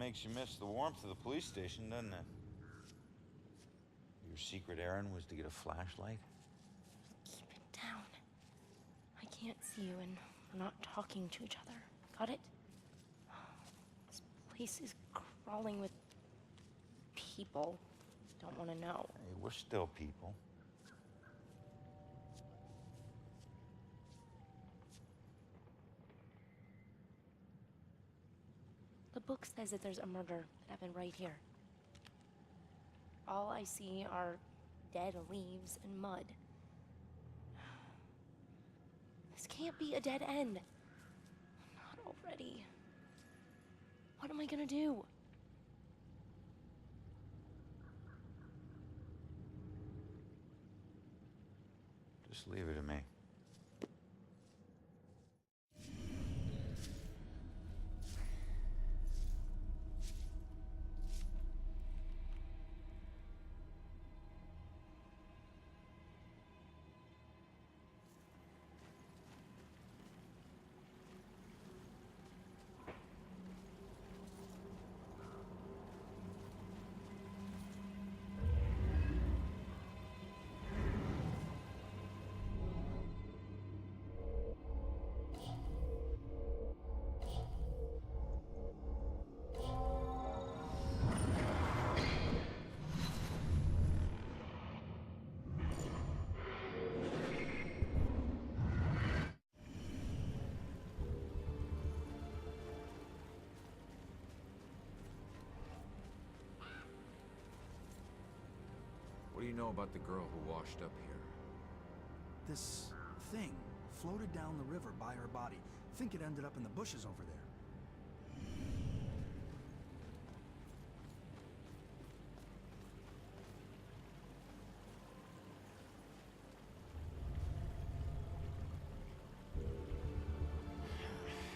makes you miss the warmth of the police station, doesn't it? Your secret errand was to get a flashlight? Keep it down. I can't see you and we're not talking to each other. Got it? This place is crawling with people. Don't want to know. Hey, we're still people. The book says that there's a murder that happened right here. All I see are dead leaves and mud. This can't be a dead end. Not already. What am I gonna do? Just leave it to me. What do you know about the girl who washed up here? This thing floated down the river by her body. Think it ended up in the bushes over there.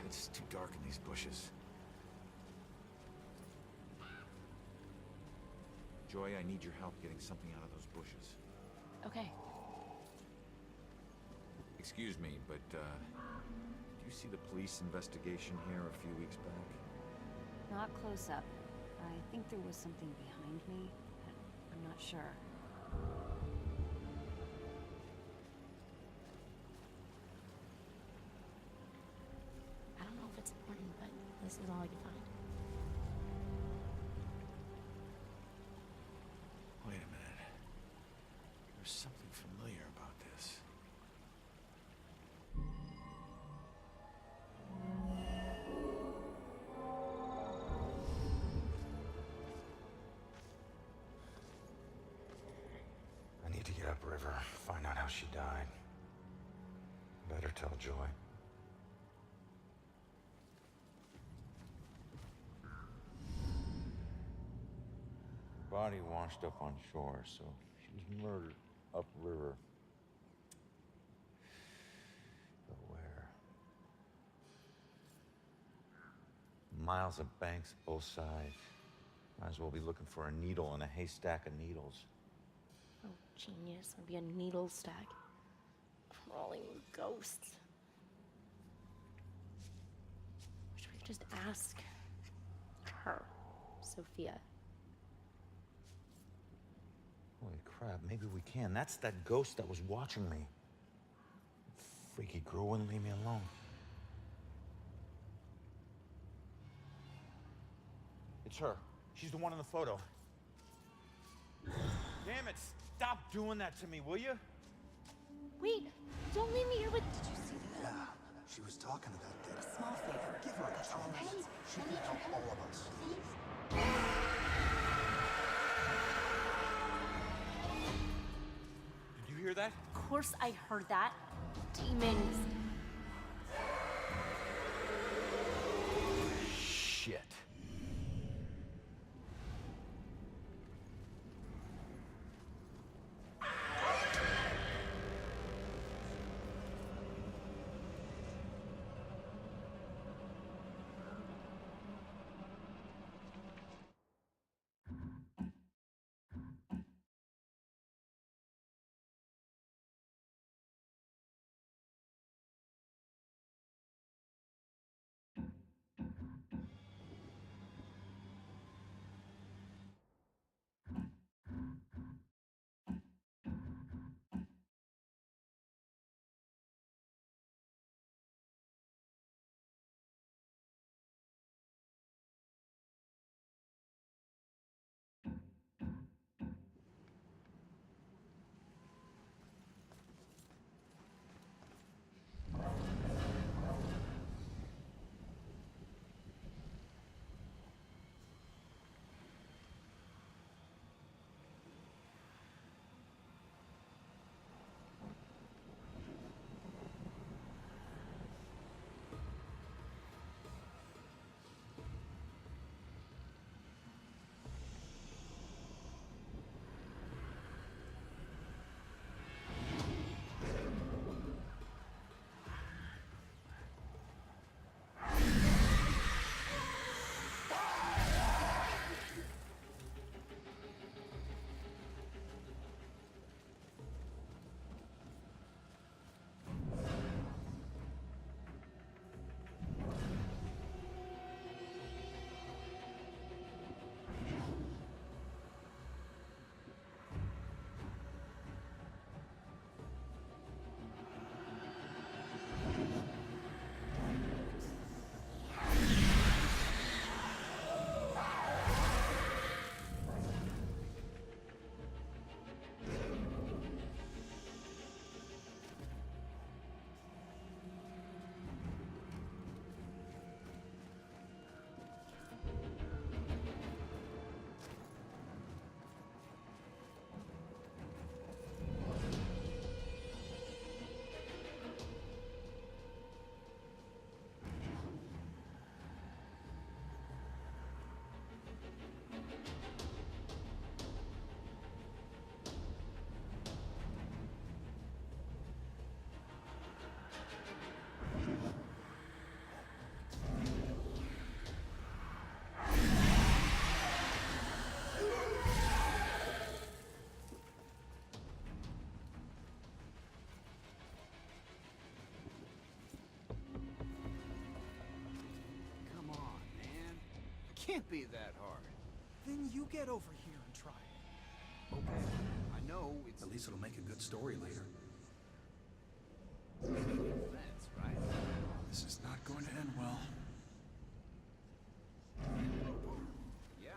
It's too dark in these bushes. Joy, I need your help getting something out of those bushes. Okay. Excuse me, but, do you see the police investigation here a few weeks back? Not close up. I think there was something behind me, but I'm not sure. I don't know if it's important, but this is all I could find. Wait a minute. There's something familiar about this. I need to get upriver, find out how she died. Better tell Joy. Body washed up on shore, so she was murdered upriver. But where? Miles of banks both sides. Might as well be looking for a needle in a haystack of needles. Oh, genius. There'd be a needle stack. Crawling with ghosts. Wish we could just ask her, Sophia. Holy crap, maybe we can. That's that ghost that was watching me. Freaky girl wouldn't leave me alone. It's her. She's the one in the photo. Damn it, stop doing that to me, will you? Wait, don't leave me here with... Did you see that? Yeah, she was talking to that dead. A small favor. Give her a chance. She can help all of us. Did you hear that? Of course I heard that. Demons. Shit. can't be that hard. Then you get over here and try it. Okay, I know it's... At least it'll make a good story later. That's right. This is not going to end well. Yeah.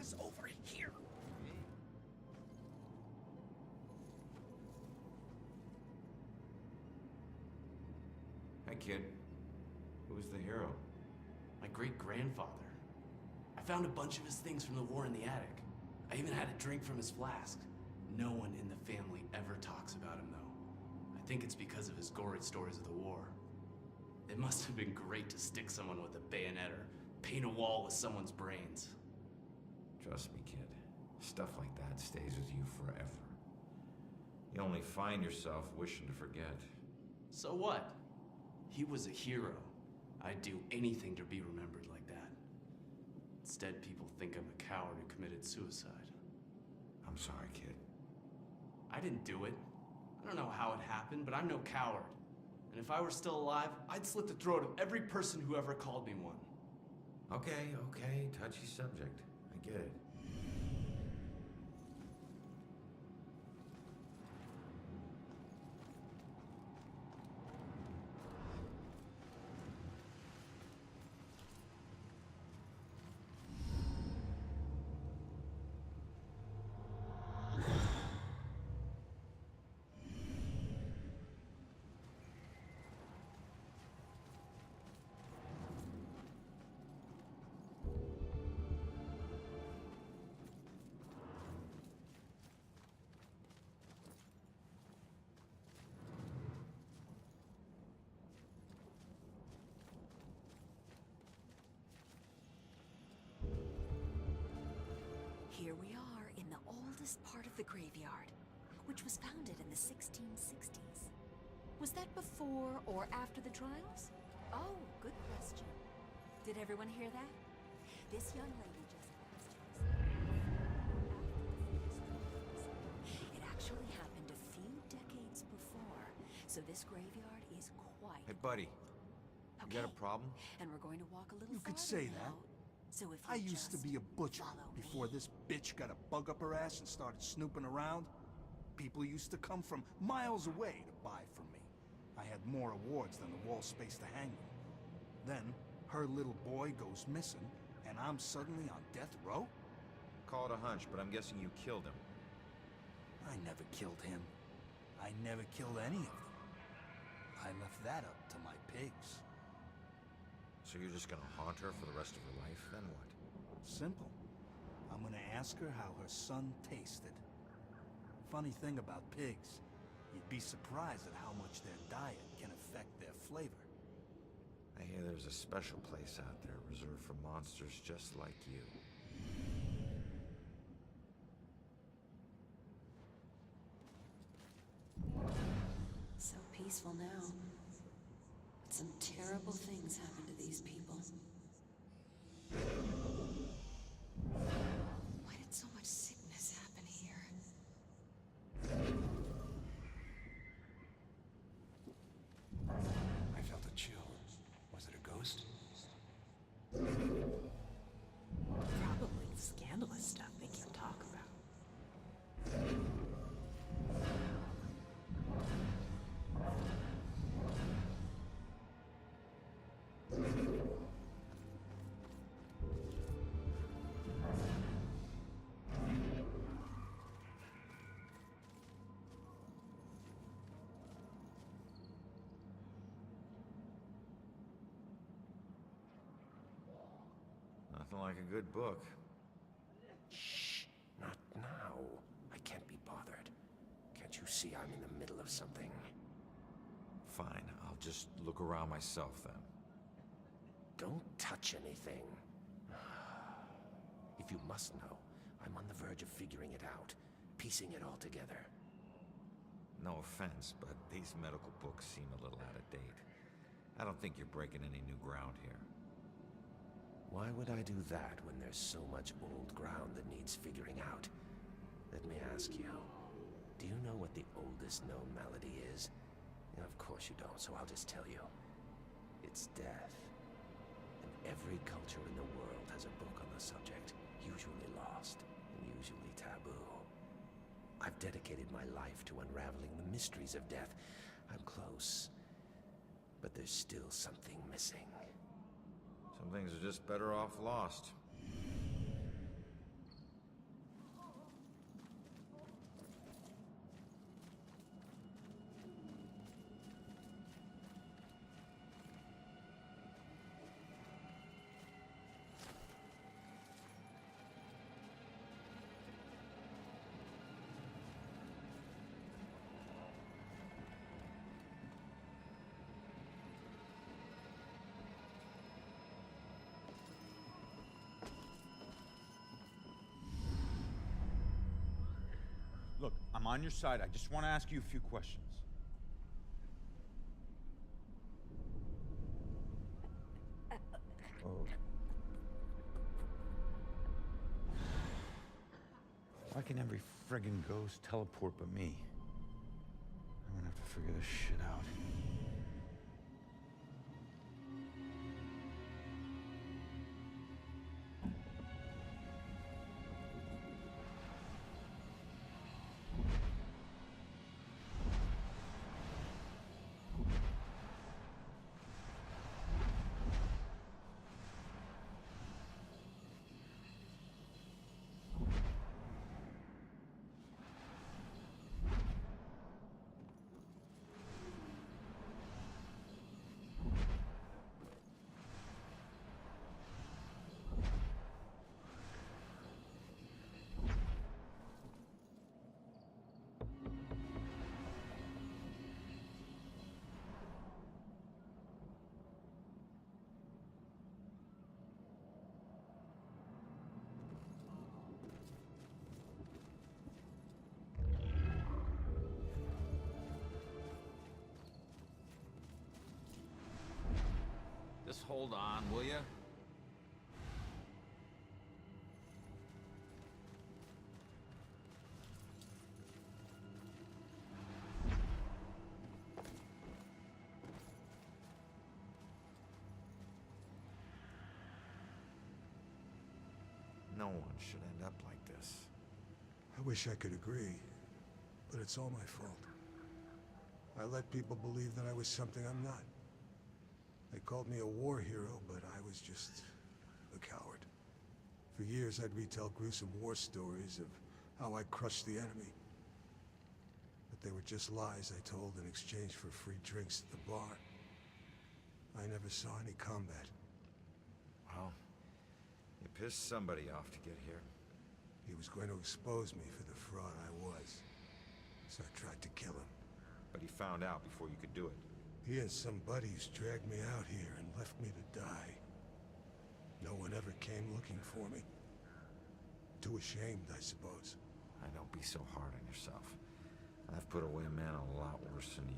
It's over here. Hi, kid. Who's the hero? My great-grandfather. I found a bunch of his things from the war in the attic. I even had a drink from his flask. No one in the family ever talks about him, though. I think it's because of his gory stories of the war. It must have been great to stick someone with a bayonet or paint a wall with someone's brains. Trust me, kid. Stuff like that stays with you forever. You only find yourself wishing to forget. So what? He was a hero. I'd do anything to be remembered like that. Instead, people think I'm a coward who committed suicide. I'm sorry, kid. I didn't do it. I don't know how it happened, but I'm no coward. And if I were still alive, I'd slit the throat of every person who ever called me one. Okay, touchy subject. I get it. Here we are in the oldest part of the graveyard, which was founded in the 1660s. Was that before or after the trials? Oh, good question. Did everyone hear that? This young lady just asked you. It actually happened a few decades before, so this graveyard is quite... Hey, buddy. You got a problem? And we're going to walk a little You could farther say that. now. So if I you used to just be a butcher follow before me. this bitch got a bug up her ass and started snooping around. People used to come from miles away to buy from me. I had more awards than the wall space to hang them. Then, her little boy goes missing, and I'm suddenly on death row? Call it a hunch, but I'm guessing you killed him. I never killed him. I never killed any of them. I left that up to my pigs. So you're just gonna haunt her for the rest of her life, then what? Simple. I'm gonna ask her how her son tasted. Funny thing about pigs, you'd be surprised at how much their diet can affect their flavor. I hear there's a special place out there reserved for monsters just like you. So peaceful now. But some terrible things happen to these people. Why did so much sickness happen here? I felt a chill. Was it a ghost? Probably scandalous stuff they can't talk about. Nothing like a good book. Shh, not now. I can't be bothered. Can't you see I'm in the middle of something? Fine, I'll just look around myself then. Don't touch anything. If you must know, I'm on the verge of figuring it out, piecing it all together. No offense, but these medical books seem a little out of date. I don't think you're breaking any new ground here. Why would I do that when there's so much old ground that needs figuring out? Let me ask you, Do you know what the oldest known malady is? Of course you don't, so I'll just tell you. It's death. And every culture in the world has a book on the subject, usually lost and usually taboo. I've dedicated my life to unraveling the mysteries of death. I'm close, but there's still something missing. Some things are just better off lost. Look, I'm on your side. I just want to ask you a few questions. Oh. Why can every friggin' ghost teleport but me? I'm gonna have to figure this shit out. Just hold on, will you? No one should end up like this. I wish I could agree, but it's all my fault. I let people believe that I was something I'm not. They called me a war hero, but I was just a coward. For years, I'd retell gruesome war stories of how I crushed the enemy. But they were just lies I told in exchange for free drinks at the bar. I never saw any combat. Well, you pissed somebody off to get here. He was going to expose me for the fraud I was. So I tried to kill him. But he found out before you could do it. He and some buddies dragged me out here and left me to die. No one ever came looking for me. Too ashamed, I suppose. Don't be so hard on yourself. I've put away a man a lot worse than you.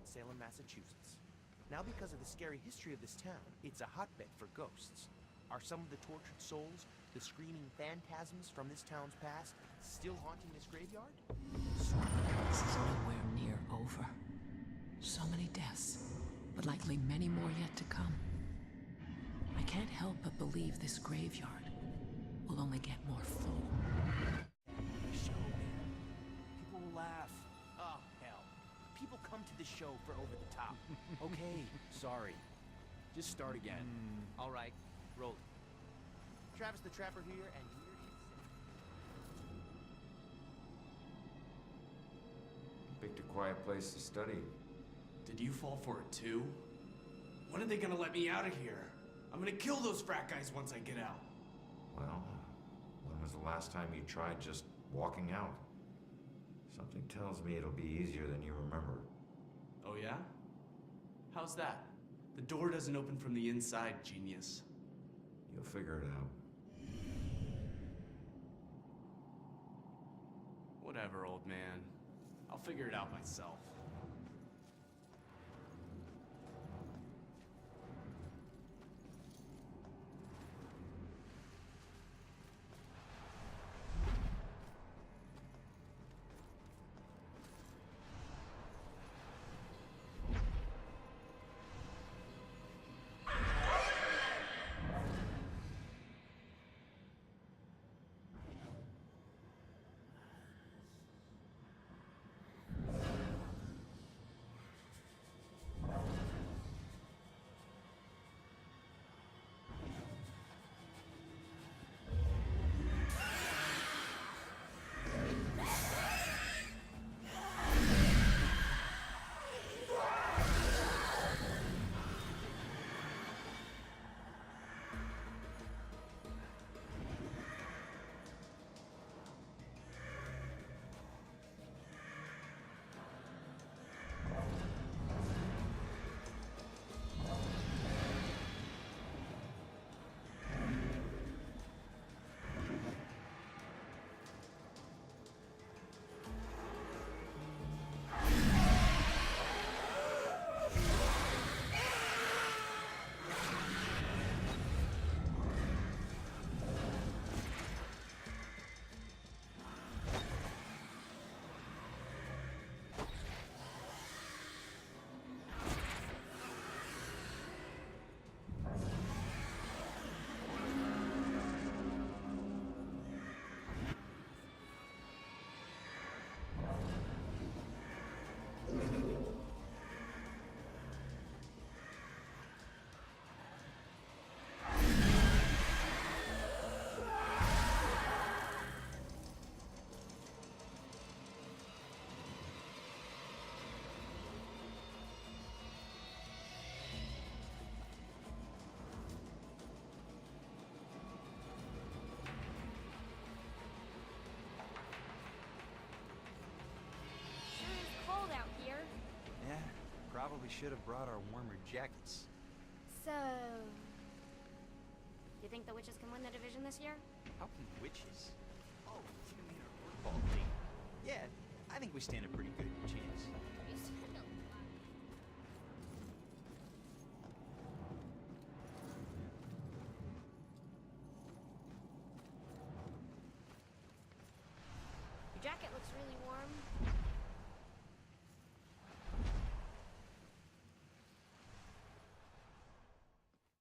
Salem, Massachusetts. Now, because of the scary history of this town, it's a hotbed for ghosts. Are some of the tortured souls, the screaming phantasms from this town's past, still haunting this graveyard? This is nowhere near over. So many deaths, but likely many more yet to come. I can't help but believe this graveyard will only get more full. Show, man. People will laugh. Oh, hell. People come to this show for over the top. Okay, sorry. Just start again. All right, roll it. Travis the Trapper here, and here is... Picked a quiet place to study. Did you fall for it too? When are they gonna let me out of here? I'm gonna kill those frat guys once I get out. Well, when was the last time you tried just walking out? Something tells me it'll be easier than you remember. Oh, yeah? How's that? The door doesn't open from the inside, genius. You'll figure it out. Whatever, old man. I'll figure it out myself. Probably should have brought our warmer jackets. So, you think the witches can win the division this year? How can witches? Oh, you mean our football team? Yeah, I think we stand a pretty good chance. You stand